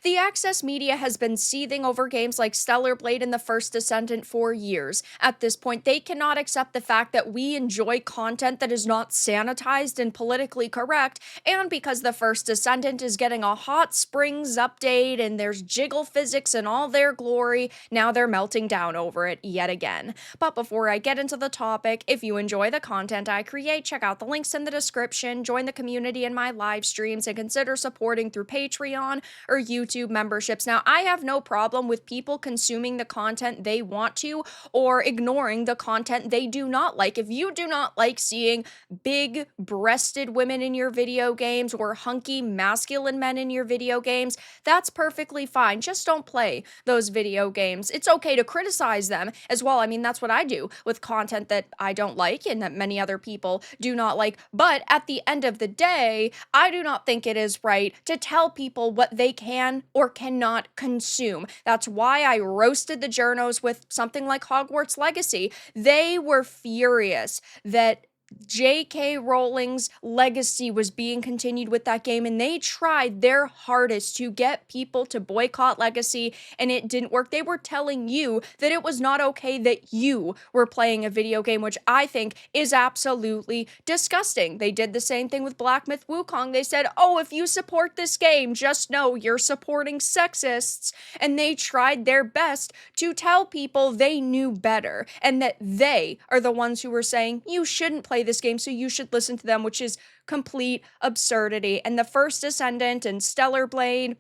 The Access media has been seething over games like Stellar Blade and the First Descendant for years. At this point, they cannot accept the fact that we enjoy content that is not sanitized and politically correct, and because the First Descendant is getting a Hot Springs update and there's Jiggle physics in all their glory, now they're melting down over it yet again. But before I get into the topic, if you enjoy the content I create, check out the links in the description, join the community in my live streams, and consider supporting through Patreon or YouTube memberships. Now, I have no problem with people consuming the content they want to or ignoring the content they do not like. If you do not like seeing big breasted women in your video games or hunky masculine men in your video games, that's perfectly fine. Just don't play those video games. It's okay to criticize them as well. I mean, that's what I do with content that I don't like and that many other people do not like. But at the end of the day, I do not think it is right to tell people what they can or cannot consume. That's why I roasted the journos with something like Hogwarts Legacy. They were furious that J.K. Rowling's legacy was being continued with that game, and they tried their hardest to get people to boycott Legacy, and it didn't work. They were telling you that it was not okay that you were playing a video game, which I think is absolutely disgusting. They did the same thing with Black Myth Wukong. They said, oh, if you support this game, just know you're supporting sexists, and they tried their best to tell people they knew better, and that they are the ones who were saying, you shouldn't play this game, so you should listen to them, which is complete absurdity. And the First Descendant and Stellar Blade,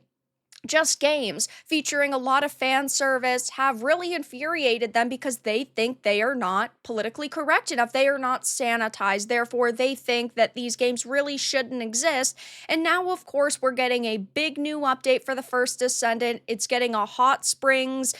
just games featuring a lot of fan service, have really infuriated them because they think they are not politically correct enough. They are not sanitized. Therefore, they think that these games really shouldn't exist. And now, of course, we're getting a big new update for the First Descendant. It's getting a Hot Springs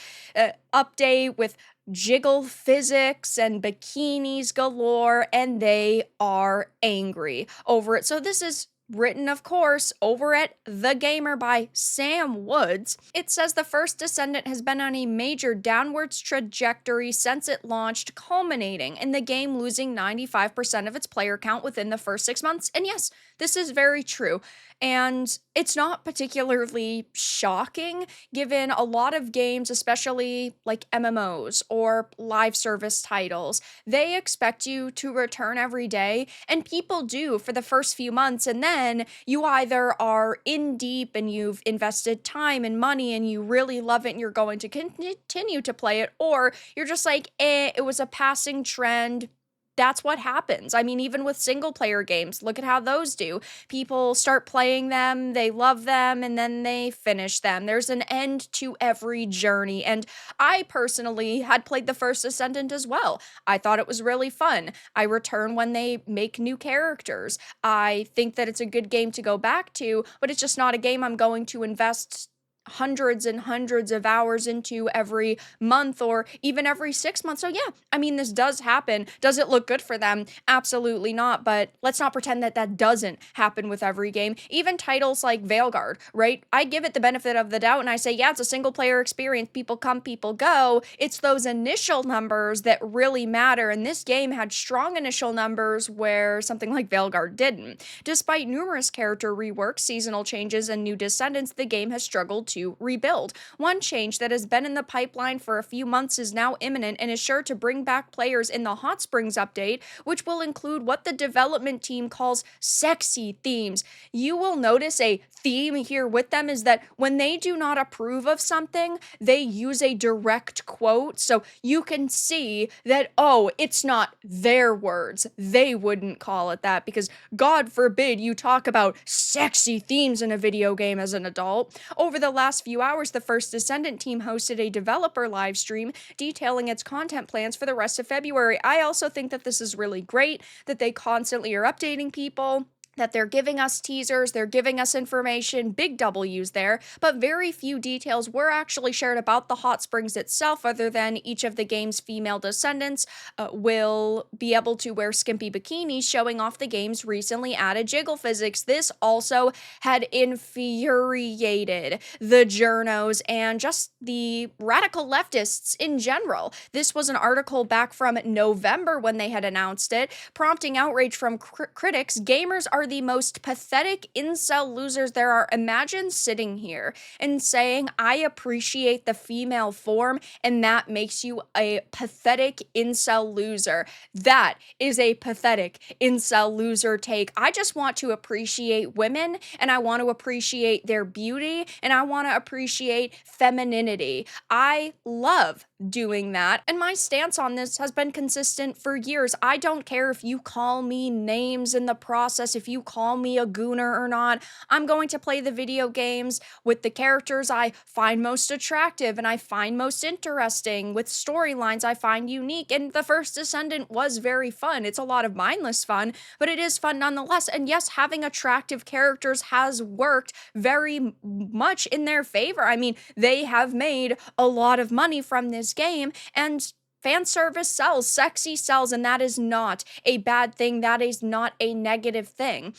update with Jiggle physics and bikinis galore, and they are angry over it. So this is written, of course, over at The Gamer by Sam Woods. It says the First Descendant has been on a major downwards trajectory since it launched, culminating in the game losing 95% of its player count within the first 6 months. And yes, this is very true. And it's not particularly shocking, given a lot of games, especially like MMOs or live service titles, they expect you to return every day, and people do for the first few months, and then you either are in deep and you've invested time and money and you really love it and you're going to continue to play it, or you're just like, it was a passing trend. That's what happens. I mean, even with single player games, look at how those do. People start playing them, they love them, and then they finish them. There's an end to every journey. And I personally had played the First Descendant as well. I thought it was really fun. I return when they make new characters. I think that it's a good game to go back to, but it's just not a game I'm going to invest hundreds and hundreds of hours into every month or even every 6 months. So yeah, I mean, this does happen. Does it look good for them? Absolutely not. But let's not pretend that that doesn't happen with every game. Even titles like Veilguard, right? I give it the benefit of the doubt and I say, yeah, it's a single player experience. People come, people go. It's those initial numbers that really matter. And this game had strong initial numbers where something like Veilguard didn't. Despite numerous character reworks, seasonal changes, and new descendants, the game has struggled to rebuild. One change that has been in the pipeline for a few months is now imminent and is sure to bring back players in the Hot Springs update, which will include what the development team calls sexy themes. You will notice a theme here with them is that when they do not approve of something, they use a direct quote, so you can see that, oh, it's not their words. They wouldn't call it that, because God forbid you talk about sexy themes in a video game as an adult. Over the last few hours, the First Descendant team hosted a developer live stream detailing its content plans for the rest of February. I also think that this is really great, that they constantly are updating people, that they're giving us teasers, they're giving us information, big W's there, but very few details were actually shared about the Hot Springs itself, other than each of the game's female descendants will be able to wear skimpy bikinis, showing off the game's recently added jiggle physics. This also had infuriated the journos and just the radical leftists in general. This was an article back from November when they had announced it, prompting outrage from critics. Gamers are the most pathetic incel losers there are. Imagine sitting here and saying, I appreciate the female form, and that makes you a pathetic incel loser. That is a pathetic incel loser take. I just want to appreciate women, and I want to appreciate their beauty, and I want to appreciate femininity. I love doing that, and my stance on this has been consistent for years. I don't care if you call me names in the process, if you call me a gooner or not. I'm going to play the video games with the characters I find most attractive and I find most interesting, with storylines I find unique. And the first Descendant was very fun. It's a lot of mindless fun, but it is fun nonetheless. And yes, having attractive characters has worked very much in their favor. I mean, they have made a lot of money from this game, and fan service sells, sexy sells, and that is not a bad thing. That is not a negative thing.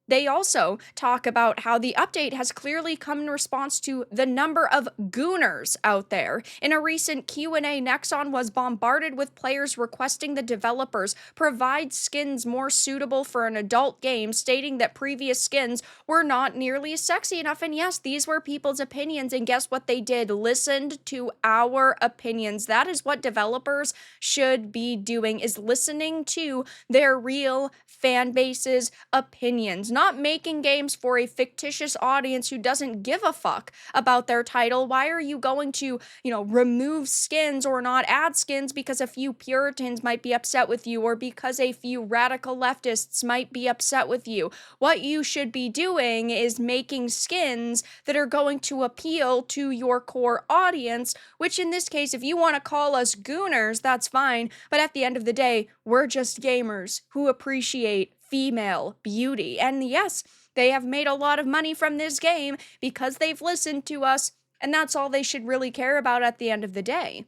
They also talk about how the update has clearly come in response to the number of Gooners out there. In a recent Q&A, Nexon was bombarded with players requesting the developers provide skins more suitable for an adult game, stating that previous skins were not nearly sexy enough. And yes, these were people's opinions, and guess what they did? Listened to our opinions. That is what developers should be doing, is listening to their real fan base's opinions, not making games for a fictitious audience who doesn't give a fuck about their title. Why are you going to, remove skins or not add skins because a few Puritans might be upset with you, or because a few radical leftists might be upset with you? What you should be doing is making skins that are going to appeal to your core audience, which in this case, if you want to call us Gooners, that's fine. But at the end of the day, we're just gamers who appreciate female beauty. And yes, they have made a lot of money from this game because they've listened to us, and that's all they should really care about at the end of the day.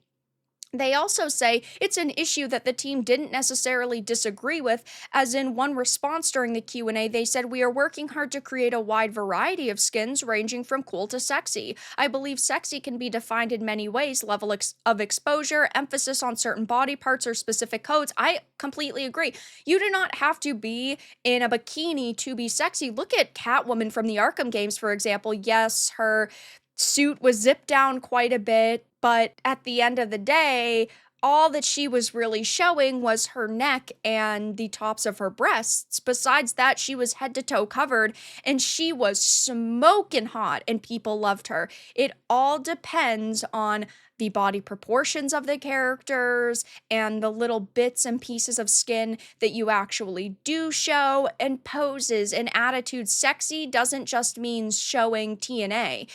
They also say it's an issue that the team didn't necessarily disagree with, as in one response during the Q&A, they said, "We are working hard to create a wide variety of skins ranging from cool to sexy. I believe sexy can be defined in many ways: level of exposure, emphasis on certain body parts, or specific codes." I completely agree. You do not have to be in a bikini to be sexy. Look at Catwoman from the Arkham games, for example. Yes, her suit was zipped down quite a bit, but at the end of the day, all that she was really showing was her neck and the tops of her breasts. Besides that, she was head to toe covered, and she was smoking hot, and people loved her. It all depends on the body proportions of the characters and the little bits and pieces of skin that you actually do show, and poses and attitudes. Sexy doesn't just mean showing TNA.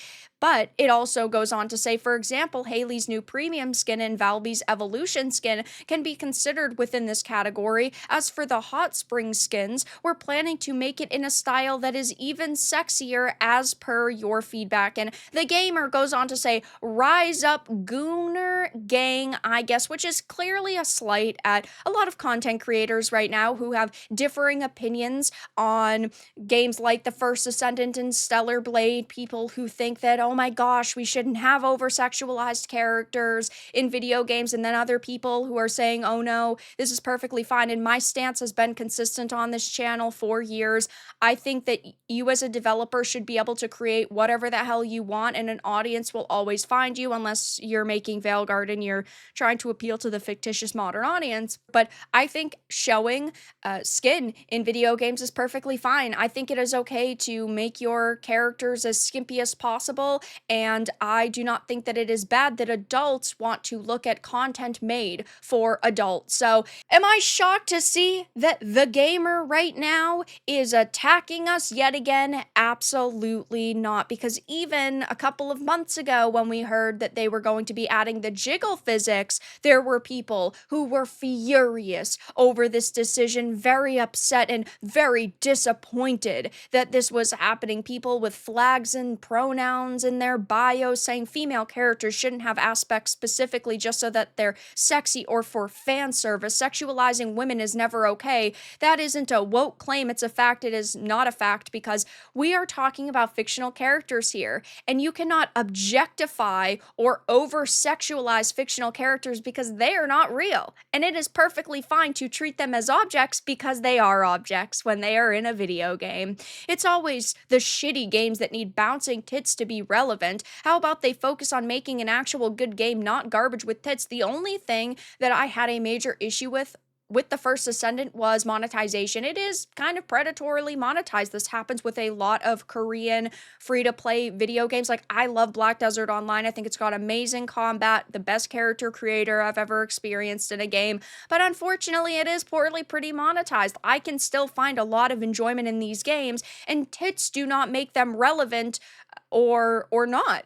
But it also goes on to say, for example, Haley's new premium skin and Valby's evolution skin can be considered within this category. As for the hot spring skins, we're planning to make it in a style that is even sexier as per your feedback. And the gamer goes on to say, "Rise up, Gooner gang," I guess, which is clearly a slight at a lot of content creators right now who have differing opinions on games like the first Descendant and Stellar Blade. People who think that, oh my gosh, we shouldn't have over-sexualized characters in video games, and then other people who are saying, oh no, this is perfectly fine. And my stance has been consistent on this channel for years. I think that you as a developer should be able to create whatever the hell you want, and an audience will always find you, unless you're making Veilguard and you're trying to appeal to the fictitious modern audience. But I think showing skin in video games is perfectly fine. I think it is okay to make your characters as skimpy as possible, and I do not think that it is bad that adults want to look at content made for adults. So, am I shocked to see that the gamer right now is attacking us yet again? Absolutely not, because even a couple of months ago when we heard that they were going to be adding the Jiggle physics, there were people who were furious over this decision, very upset and very disappointed that this was happening. People with flags and pronouns and in their bio saying female characters shouldn't have aspects specifically just so that they're sexy or for fan service. Sexualizing women is never okay. That isn't a woke claim, it's a fact. It is not a fact because we are talking about fictional characters here, and you cannot objectify or over sexualize fictional characters because they are not real. And it is perfectly fine to treat them as objects because they are objects when they are in a video game. It's always the shitty games that need bouncing tits to be relevant. How about they focus on making an actual good game, not garbage with tits? The only thing that I had a major issue with the first Descendant was monetization. It is kind of predatorily monetized. This happens with a lot of Korean free-to-play video games. Like, I love Black Desert Online. I think it's got amazing combat, the best character creator I've ever experienced in a game, but unfortunately it is pretty monetized. I can still find a lot of enjoyment in these games, and tits do not make them relevant or not.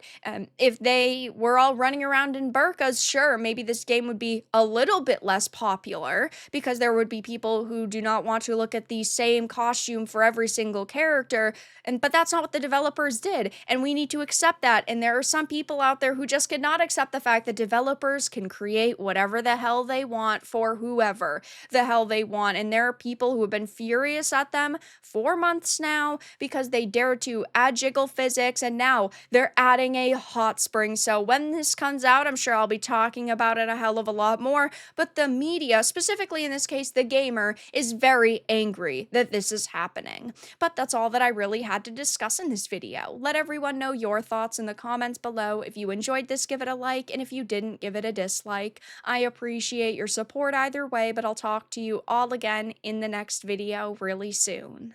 If they were all running around in burqas, sure, maybe this game would be a little bit less popular because there would be people who do not want to look at the same costume for every single character. But that's not what the developers did, and we need to accept that. And there are some people out there who just cannot accept the fact that developers can create whatever the hell they want for whoever the hell they want. And there are people who have been furious at them for months now because they dare to add jiggle physics, and now they're adding a hot spring. So when this comes out, I'm sure I'll be talking about it a hell of a lot more, but the media, specifically in this case the gamer, is very angry that this is happening. But that's all that I really had to discuss in this video. Let everyone know your thoughts in the comments below. If you enjoyed this, give it a like, and if you didn't, give it a dislike. I appreciate your support either way, but I'll talk to you all again in the next video really soon.